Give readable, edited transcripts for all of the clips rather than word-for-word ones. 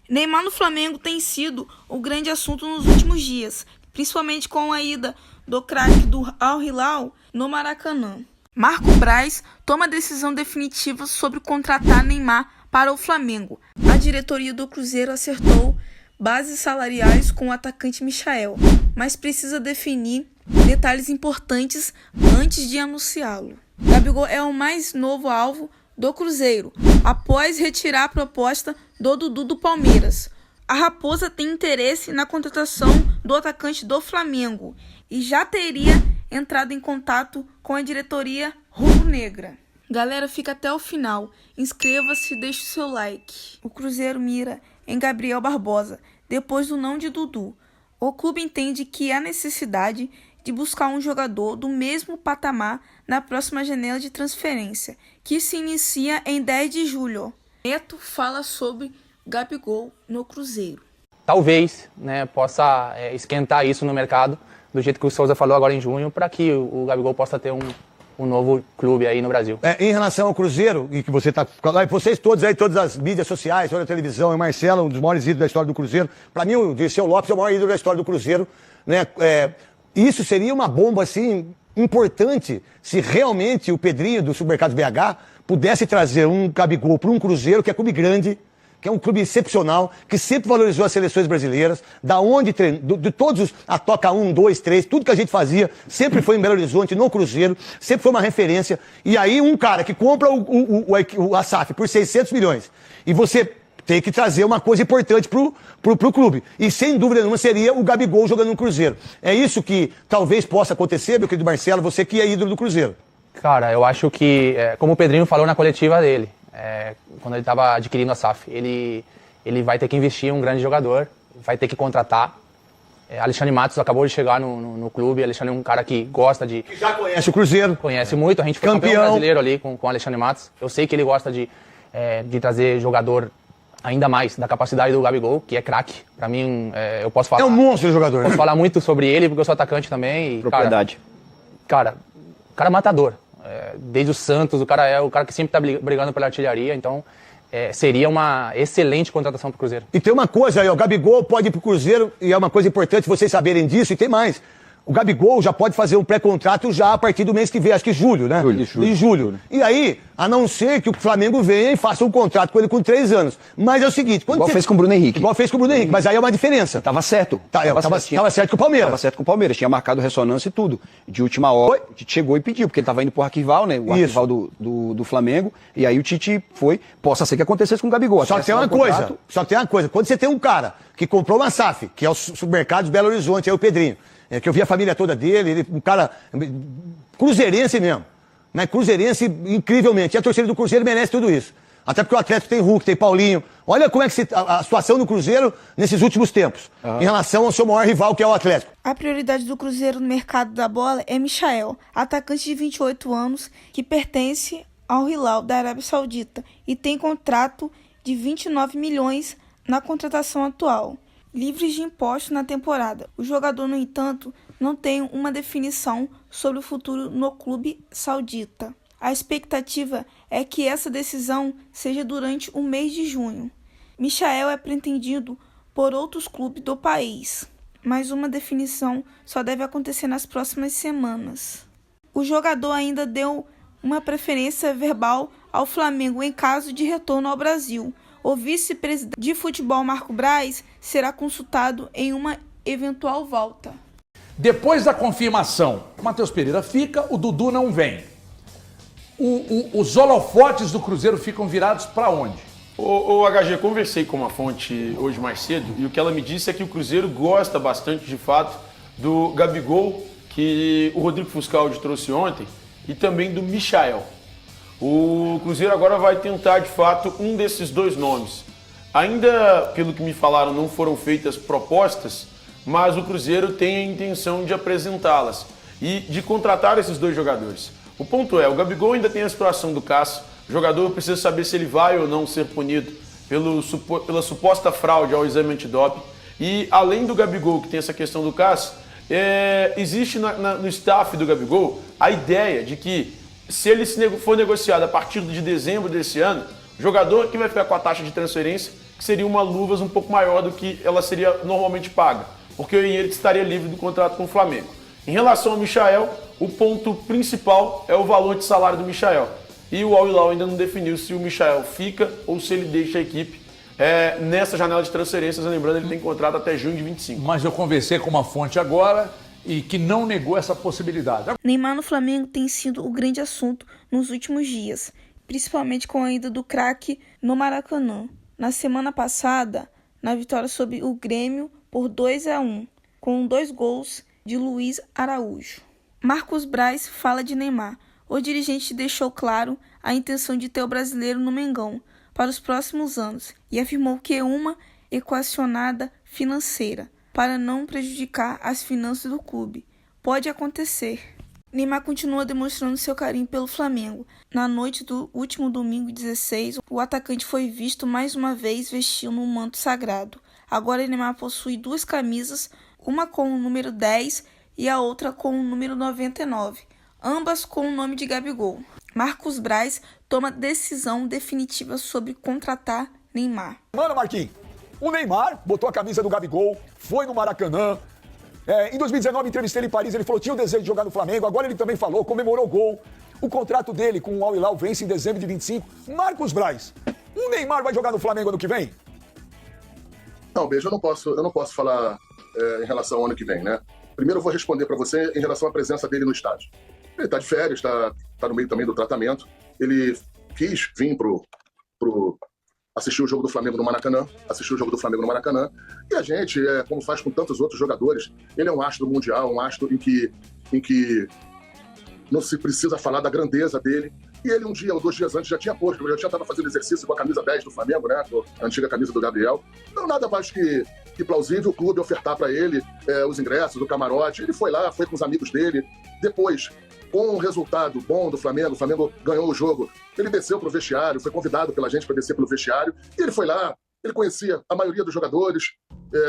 Neymar no Flamengo tem sido o grande assunto nos últimos dias, principalmente com a ida do craque do Al Hilal no Maracanã. Marco Braz toma a decisão definitiva sobre contratar Neymar para o Flamengo. A diretoria do Cruzeiro acertou bases salariais com o atacante Michael, mas precisa definir detalhes importantes antes de anunciá-lo. Gabigol é o mais novo alvo do Cruzeiro, após retirar a proposta do Dudu do Palmeiras. A Raposa tem interesse na contratação do atacante do Flamengo e já teria entrado em contato com a diretoria rubro-negra. Galera, fica até o final. Inscreva-se e deixe o seu like. O Cruzeiro mira em Gabriel Barbosa, depois do não de Dudu. O clube entende que há necessidade de buscar um jogador do mesmo patamar na próxima janela de transferência, que se inicia em 10 de julho. Neto fala sobre Gabigol no Cruzeiro. Talvez, possa esquentar isso no mercado, do jeito que o Souza falou agora em junho, para que o Gabigol possa ter um novo clube aí no Brasil. Em relação ao Cruzeiro, e que você está... Vocês todos aí, todas as mídias sociais, toda a televisão, e Marcelo, um dos maiores ídolos da história do Cruzeiro. Para mim, o Dirceu Lopes é o maior ídolo da história do Cruzeiro. Isso seria uma bomba, assim, importante, se realmente o Pedrinho do Supermercados BH pudesse trazer um Gabigol para um Cruzeiro, que é clube grande, que é um clube excepcional, que sempre valorizou as seleções brasileiras, de todos a Toca 1, 2, 3, tudo que a gente fazia, sempre foi em Belo Horizonte, no Cruzeiro, sempre foi uma referência. E aí um cara que compra a SAF por 600 milhões, e você tem que trazer uma coisa importante pro clube. E sem dúvida nenhuma seria o Gabigol jogando no Cruzeiro. É isso que talvez possa acontecer, meu querido Marcelo, você que é ídolo do Cruzeiro. Cara, eu acho que, como o Pedrinho falou na coletiva dele, quando ele estava adquirindo a SAF, ele vai ter que investir em um grande jogador, vai ter que contratar. Alexandre Matos acabou de chegar no clube. Alexandre é um cara que gosta de... Que já conhece o Cruzeiro. Conhece muito, a gente foi campeão brasileiro ali com o Alexandre Matos. Eu sei que ele gosta de trazer jogador ainda mais da capacidade do Gabigol, que é craque. Pra mim, eu posso falar... É um monstro de jogador. Posso falar muito sobre ele, porque eu sou atacante também. E, propriedade. Cara, o cara é matador. Desde o Santos, o cara é o cara que sempre tá brigando pela artilharia, então seria uma excelente contratação pro Cruzeiro. E tem uma coisa aí, o Gabigol pode ir pro Cruzeiro, e é uma coisa importante vocês saberem disso, e tem mais. O Gabigol já pode fazer um pré-contrato já a partir do mês que vem, acho que julho, né? Julho. E aí, a não ser que o Flamengo venha e faça um contrato com ele com 3 anos. Mas é o seguinte... Igual fez com o Bruno Henrique. Igual fez com o Bruno Henrique, mas aí é uma diferença. Tava certo. Tava certo com o Palmeiras. Tava certo com o Palmeiras, tinha marcado ressonância e tudo. De última hora, o Tite chegou e pediu, porque ele tava indo pro arquival, né? O arquival do Flamengo. E aí o Tite foi... Possa ser que acontecesse com o Gabigol. Só que tem uma coisa. Quando você tem um cara que comprou uma SAF, que é o Supermercado de Belo Horizonte, é o Pedrinho, que eu vi a família toda dele, um cara cruzeirense mesmo, né? Cruzeirense incrivelmente. E a torcida do Cruzeiro merece tudo isso. Até porque o Atlético tem Hulk, tem Paulinho. Olha como é que a situação do Cruzeiro nesses últimos tempos, em relação ao seu maior rival, que é o Atlético. A prioridade do Cruzeiro no mercado da bola é Michael, atacante de 28 anos, que pertence ao Hilal da Arábia Saudita e tem contrato de 29 milhões na contratação atual, livres de impostos na temporada. O jogador, no entanto, não tem uma definição sobre o futuro no clube saudita. A expectativa é que essa decisão seja durante o mês de junho. Michael é pretendido por outros clubes do país, mas uma definição só deve acontecer nas próximas semanas. O jogador ainda deu uma preferência verbal ao Flamengo em caso de retorno ao Brasil. O vice-presidente de futebol, Marco Braz, será consultado em uma eventual volta. Depois da confirmação, o Matheus Pereira fica, o Dudu não vem. Os holofotes do Cruzeiro ficam virados para onde? O HG, conversei com uma fonte hoje mais cedo e o que ela me disse é que o Cruzeiro gosta bastante, de fato, do Gabigol, que o Rodrigo Fuscaldi trouxe ontem, e também do Michael. O Cruzeiro agora vai tentar, de fato, um desses dois nomes. Ainda, pelo que me falaram, não foram feitas propostas, mas o Cruzeiro tem a intenção de apresentá-las e de contratar esses dois jogadores. O ponto é, o Gabigol ainda tem a situação do Cássio. O jogador precisa saber se ele vai ou não ser punido pela suposta fraude ao exame antidoping. E, além do Gabigol, que tem essa questão do Cássio, existe no staff do Gabigol a ideia de que, se ele for negociado a partir de dezembro desse ano, o jogador que vai ficar com a taxa de transferência que seria uma luvas um pouco maior do que ela seria normalmente paga, porque o Henrique estaria livre do contrato com o Flamengo. Em relação ao Michael, o ponto principal é o valor de salário do Michael. E o Al Hilal ainda não definiu se o Michael fica ou se ele deixa a equipe nessa janela de transferências. Lembrando, ele tem contrato até junho de 25. Mas eu conversei com uma fonte agora e que não negou essa possibilidade. Neymar no Flamengo tem sido o grande assunto nos últimos dias, principalmente com a ida do craque no Maracanã. Na semana passada, na vitória sobre o Grêmio por 2-1, com 2 gols de Luiz Araújo. Marcos Braz fala de Neymar. O dirigente deixou claro a intenção de ter o brasileiro no Mengão para os próximos anos e afirmou que é uma equacionada financeira para não prejudicar as finanças do clube. Pode acontecer. Neymar continua demonstrando seu carinho pelo Flamengo. Na noite do último domingo 16, o atacante foi visto mais uma vez vestindo um manto sagrado. Agora Neymar possui 2 camisas, uma com o número 10 e a outra com o número 99, ambas com o nome de Gabigol. Marcos Braz toma decisão definitiva sobre contratar Neymar. Mano, Marquinhos, o Neymar botou a camisa do Gabigol, foi no Maracanã. Em 2019, entrevistei ele em Paris, ele falou que tinha o desejo de jogar no Flamengo, agora ele também falou, comemorou o gol. O contrato dele com o Al Hilal vence em dezembro de 25. Marcos Braz, o Neymar vai jogar no Flamengo ano que vem? Não, Beijo, eu não posso falar em relação ao ano que vem, né? Primeiro eu vou responder para você em relação à presença dele no estádio. Ele está de férias, está no meio também do tratamento. Ele quis vir assistir o jogo do Flamengo no Maracanã, e a gente, como faz com tantos outros jogadores, ele é um astro mundial, um astro em que não se precisa falar da grandeza dele. E ele um dia ou 2 dias antes já tinha posto, eu já estava fazendo exercício com a camisa 10 do Flamengo, né, a antiga camisa do Gabriel. Então nada mais que plausível o clube ofertar para ele os ingressos, o camarote. Ele foi lá, foi com os amigos dele. Depois, com um resultado bom do Flamengo, o Flamengo ganhou o jogo, ele desceu para o vestiário, foi convidado pela gente para descer pelo vestiário, e ele foi lá, ele conhecia a maioria dos jogadores,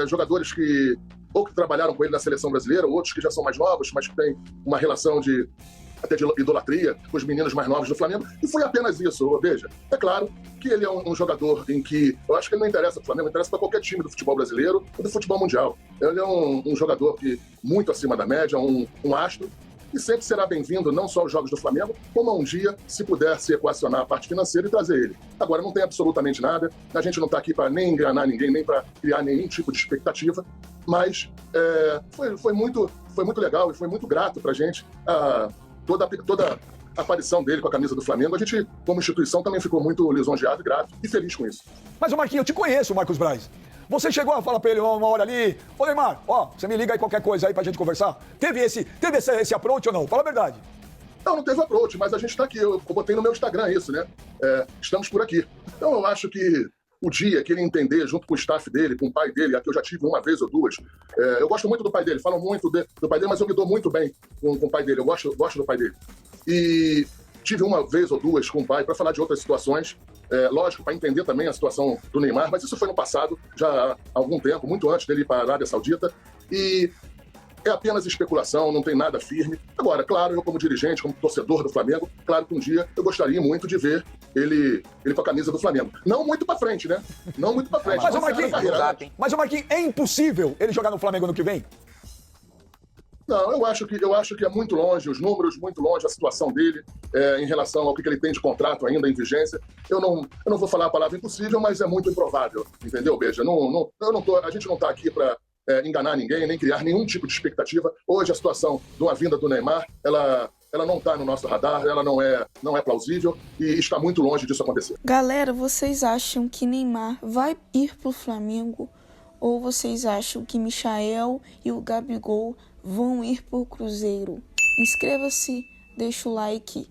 jogadores que ou que trabalharam com ele na seleção brasileira, outros que já são mais novos, mas que têm uma relação até de idolatria com os meninos mais novos do Flamengo, e foi apenas isso. Veja, é claro que ele é um jogador em que, eu acho que ele não interessa para o Flamengo, interessa para qualquer time do futebol brasileiro ou do futebol mundial. Ele é um jogador que muito acima da média, um astro, e sempre será bem-vindo, não só aos jogos do Flamengo, como um dia, se puder se equacionar a parte financeira e trazer ele. Agora, não tem absolutamente nada, a gente não está aqui para nem enganar ninguém, nem para criar nenhum tipo de expectativa, mas foi muito legal e foi muito grato para a gente toda a aparição dele com a camisa do Flamengo. A gente, como instituição, também ficou muito lisonjeado e grato e feliz com isso. Mas, Marquinhos, eu te conheço, Marcos Braz. Você chegou a falar pra ele uma hora ali, ô Neymar, você me liga aí qualquer coisa aí pra gente conversar? Teve esse approach ou não? Fala a verdade. Não teve approach, mas a gente tá aqui. Eu botei no meu Instagram isso, né? Estamos por aqui. Então eu acho que o dia que ele entender, junto com o staff dele, com o pai dele, aqui eu já tive 1 vez ou 2, eu gosto muito do pai dele, falam muito do pai dele, mas eu me dou muito bem com o pai dele, eu gosto do pai dele. E tive 1 vez ou 2 com o pai para falar de outras situações, lógico, para entender também a situação do Neymar, mas isso foi no passado, já há algum tempo, muito antes dele ir para a Arábia Saudita, e é apenas especulação, não tem nada firme. Agora, claro, eu como dirigente, como torcedor do Flamengo, claro que um dia eu gostaria muito de ver ele com a camisa do Flamengo. Não muito pra frente, né? Não muito pra frente. Mas, Marquinhos, é impossível ele jogar no Flamengo ano que vem? Não, eu acho que é muito longe, os números muito longe, a situação dele em relação ao que ele tem de contrato ainda em vigência. Eu não vou falar a palavra impossível, mas é muito improvável, entendeu, Beija? A gente não está aqui para enganar ninguém, nem criar nenhum tipo de expectativa. Hoje a situação de uma vinda do Neymar, ela não está no nosso radar, ela não é plausível e está muito longe disso acontecer. Galera, vocês acham que Neymar vai ir pro Flamengo? Ou vocês acham que Michael e o Gabigol vão ir pro Cruzeiro? Inscreva-se, deixa o like